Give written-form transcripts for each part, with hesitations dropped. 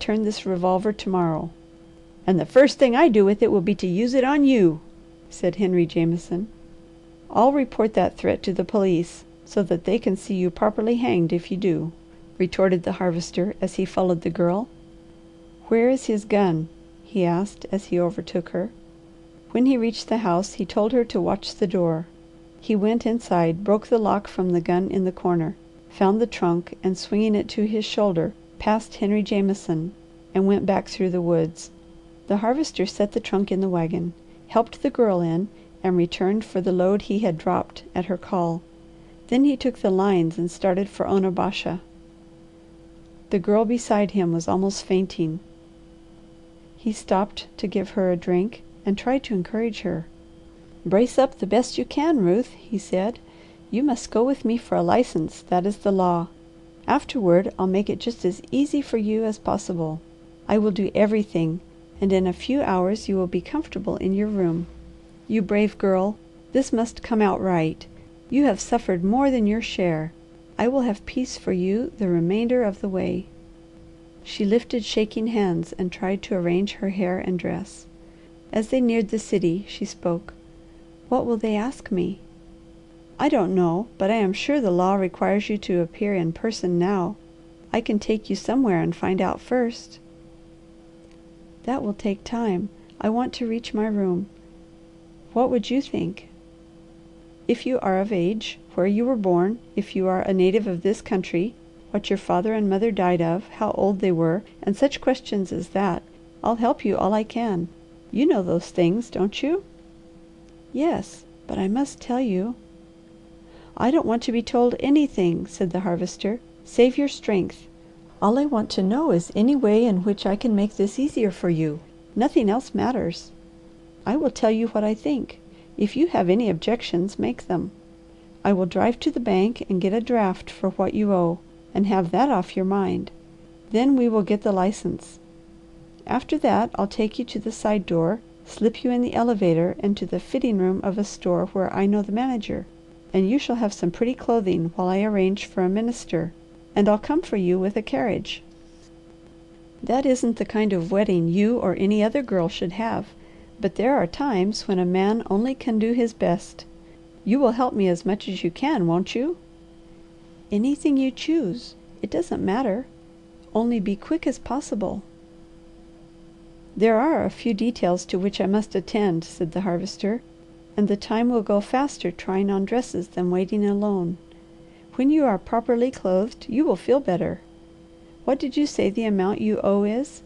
return this revolver to morrow." "And the first thing I do with it will be to use it on you," said Henry Jameson. "I'll report that threat to the police, so that they can see you properly hanged if you do," retorted the Harvester as he followed the Girl. "Where is his gun?" he asked as he overtook her. When he reached the house he told her to watch the door. He went inside, broke the lock from the gun in the corner, found the trunk, and swinging it to his shoulder, passed Henry Jameson and went back through the woods. The Harvester set the trunk in the wagon, helped the Girl in, and returned for the load he had dropped at her call. Then he took the lines and started for Onabasha. The Girl beside him was almost fainting. He stopped to give her a drink and tried to encourage her. "Brace up the best you can, Ruth," he said. "You must go with me for a license. That is the law. Afterward I'll make it just as easy for you as possible. I will do everything, and in a few hours you will be comfortable in your room. You brave girl, this must come out right. You have suffered more than your share. I will have peace for you the remainder of the way." She lifted shaking hands and tried to arrange her hair and dress. As they neared the city she spoke. "What will they ask me?" "I don't know, but I am sure the law requires you to appear in person now. I can take you somewhere and find out first." "That will take time. I want to reach my room. What would you think?" "If you are of age, where you were born, if you are a native of this country, what your father and mother died of, how old they were, and such questions as that, I'll help you all I can. You know those things, don't you?" "Yes, but I must tell you." "I don't want to be told anything," said the Harvester. "Save your strength. All I want to know is any way in which I can make this easier for you. Nothing else matters. I will tell you what I think. If you have any objections, make them. I will drive to the bank and get a draft for what you owe, and have that off your mind. Then we will get the license. After that I'll take you to the side door, slip you in the elevator and to the fitting room of a store where I know the manager, and you shall have some pretty clothing while I arrange for a minister, and I'll come for you with a carriage. That isn't the kind of wedding you or any other girl should have, but there are times when a man only can do his best. You will help me as much as you can, won't you?" "Anything you choose. It doesn't matter. Only be quick as possible." "There are a few details to which I must attend," said the Harvester, "and the time will go faster trying on dresses than waiting alone. When you are properly clothed you will feel better. What did you say the amount you owe is?"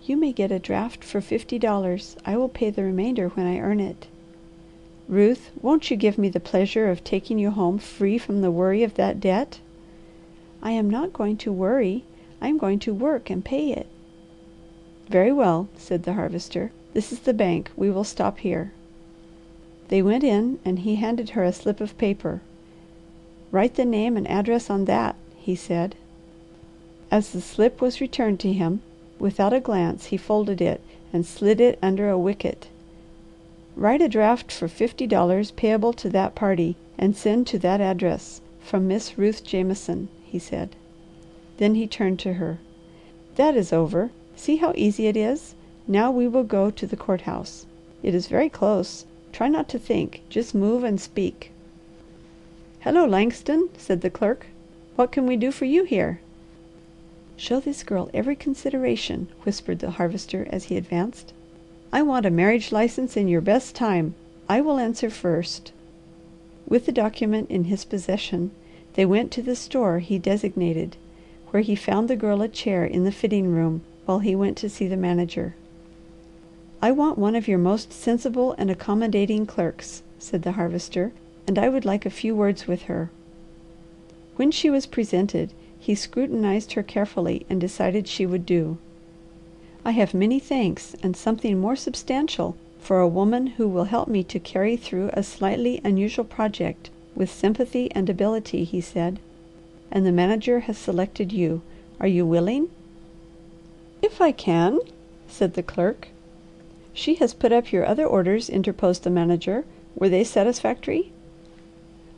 "You may get a draft for $50. I will pay the remainder when I earn it." "Ruth, won't you give me the pleasure of taking you home free from the worry of that debt?" "I am not going to worry. I am going to work and pay it." "Very well," said the Harvester. "This is the bank. We will stop here." They went in and he handed her a slip of paper. "Write the name and address on that," he said. As the slip was returned to him, without a glance he folded it and slid it under a wicket. "Write a draft for $50 payable to that party, and send to that address, from Miss Ruth Jameson," he said. Then he turned to her. "That is over. See how easy it is. Now we will go to the court house. It is very close. Try not to think. Just move and speak." "Hello, Langston," said the clerk. "What can we do for you here?" "Show this girl every consideration," whispered the Harvester as he advanced. "I want a marriage license in your best time. I will answer first." With the document in his possession, they went to the store he designated, where he found the Girl a chair in the fitting room while he went to see the manager. "I want one of your most sensible and accommodating clerks," said the Harvester, "and I would like a few words with her." When she was presented, he scrutinized her carefully and decided she would do. "I have many thanks and something more substantial for a woman who will help me to carry through a slightly unusual project with sympathy and ability," he said, "and the manager has selected you. Are you willing?" "If I can," said the clerk. "She has put up your other orders," interposed the manager. "Were they satisfactory?"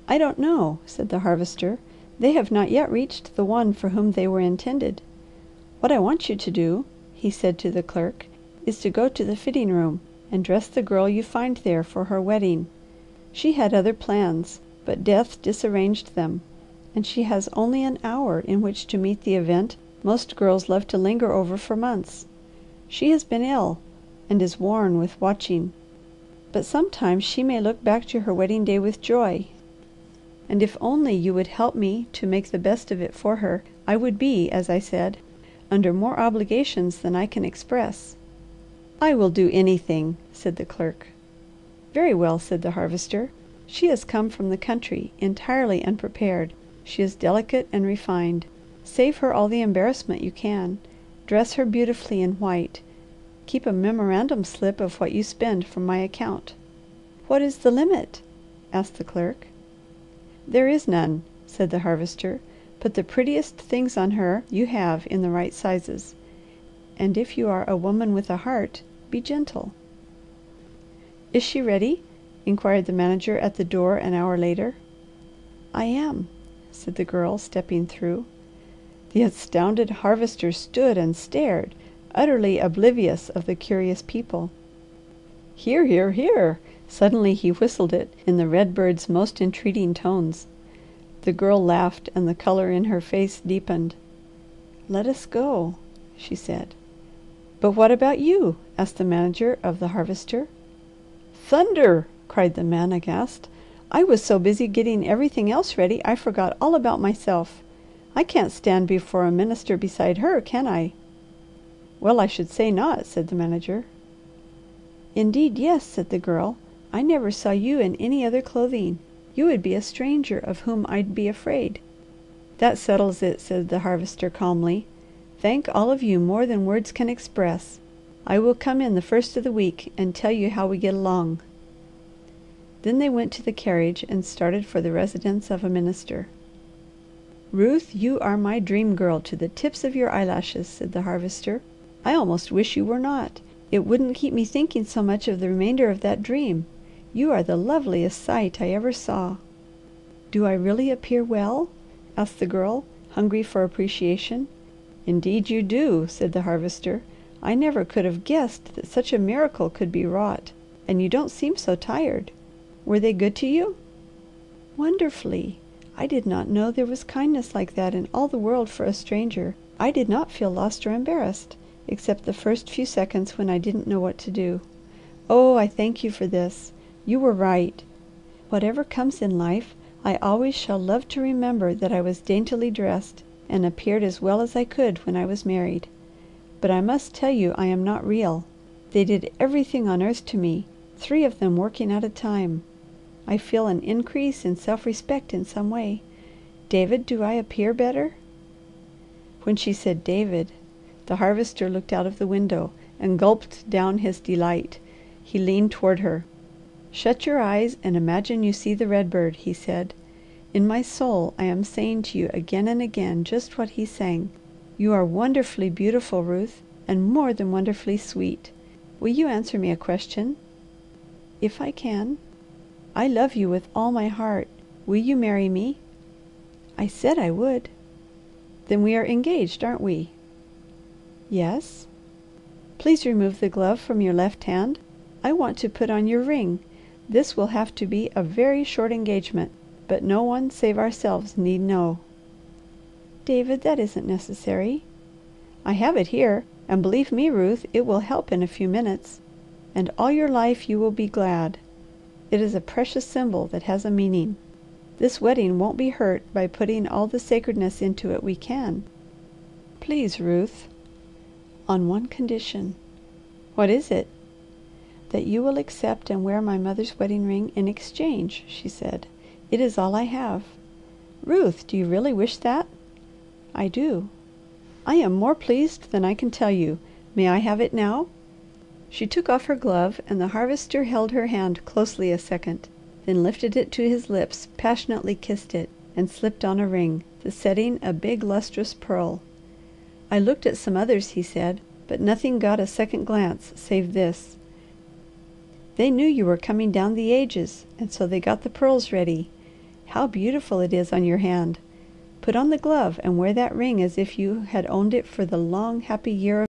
"I don't know," said the Harvester. "They have not yet reached the one for whom they were intended. "What I want you to do," he said to the clerk, "is to go to the fitting room and dress the girl you find there for her wedding. She had other plans, but death disarranged them, and she has only an hour in which to meet the event most girls love to linger over for months. She has been ill and is worn with watching, but sometimes she may look back to her wedding day with joy, and if only you would help me to make the best of it for her, I would be, as I said, under more obligations than I can express." "I will do anything," said the clerk. "Very well," said the Harvester. "She has come from the country entirely unprepared. She is delicate and refined. Save her all the embarrassment you can. Dress her beautifully in white. Keep a memorandum slip of what you spend from my account." "What is the limit?" asked the clerk. "There is none," said the Harvester. "Put the prettiest things on her you have in the right sizes, and if you are a woman with a heart, be gentle." "Is she ready?" inquired the manager at the door an hour later. "I am," said the Girl, stepping through. The astounded Harvester stood and stared, utterly oblivious of the curious people. "Hear, hear, hear!" Suddenly he whistled it in the red bird's most entreating tones. The Girl laughed and the colour in her face deepened. "Let us go," she said. "But what about you?" asked the manager of the Harvester. "Thunder!" cried the man aghast. "I was so busy getting everything else ready I forgot all about myself. I can't stand before a minister beside her, can I?" "Well I should say not," said the manager. "Indeed yes," said the Girl. "I never saw you in any other clothing. You would be a stranger of whom I'd be afraid." "That settles it," said the Harvester calmly. "Thank all of you more than words can express. I will come in the first of the week and tell you how we get along." Then they went to the carriage and started for the residence of a minister. "Ruth, you are my Dream Girl to the tips of your eyelashes," said the Harvester. "I almost wish you were not. It wouldn't keep me thinking so much of the remainder of that dream. You are the loveliest sight I ever saw." "Do I really appear well?" asked the Girl, hungry for appreciation. "Indeed you do," said the Harvester. "I never could have guessed that such a miracle could be wrought. And you don't seem so tired. Were they good to you?" "Wonderfully! I did not know there was kindness like that in all the world for a stranger. I did not feel lost or embarrassed, except the first few seconds when I didn't know what to do. Oh I thank you for this! You were right. Whatever comes in life, I always shall love to remember that I was daintily dressed and appeared as well as I could when I was married. But I must tell you I am not real. They did everything on earth to me, 3 of them working at a time. I feel an increase in self-respect in some way. David, do I appear better?" When she said David, the Harvester looked out of the window and gulped down his delight. He leaned toward her. "Shut your eyes and imagine you see the red bird," he said. "In my soul I am saying to you again and again just what he sang. You are wonderfully beautiful, Ruth, and more than wonderfully sweet. Will you answer me a question?" "If I can." "I love you with all my heart. Will you marry me?" "I said I would." "Then we are engaged, aren't we?" "Yes." "Please remove the glove from your left hand. I want to put on your ring. This will have to be a very short engagement, but no one save ourselves need know." "David, that isn't necessary." "I have it here, and believe me, Ruth, it will help in a few minutes, and all your life you will be glad. It is a precious symbol that has a meaning. This wedding won't be hurt by putting all the sacredness into it we can." "Please, Ruth." "On one condition." "What is it?" "That you will accept and wear my mother's wedding ring in exchange," she said. "It is all I have." "Ruth, do you really wish that?" "I do." "I am more pleased than I can tell you. May I have it now?" She took off her glove and the Harvester held her hand closely a second, then lifted it to his lips, passionately kissed it, and slipped on a ring, the setting a big, lustrous pearl. "I looked at some others," he said, "but nothing got a second glance save this. They knew you were coming down the ages, and so they got the pearls ready. How beautiful it is on your hand! Put on the glove and wear that ring as if you had owned it for the long, happy year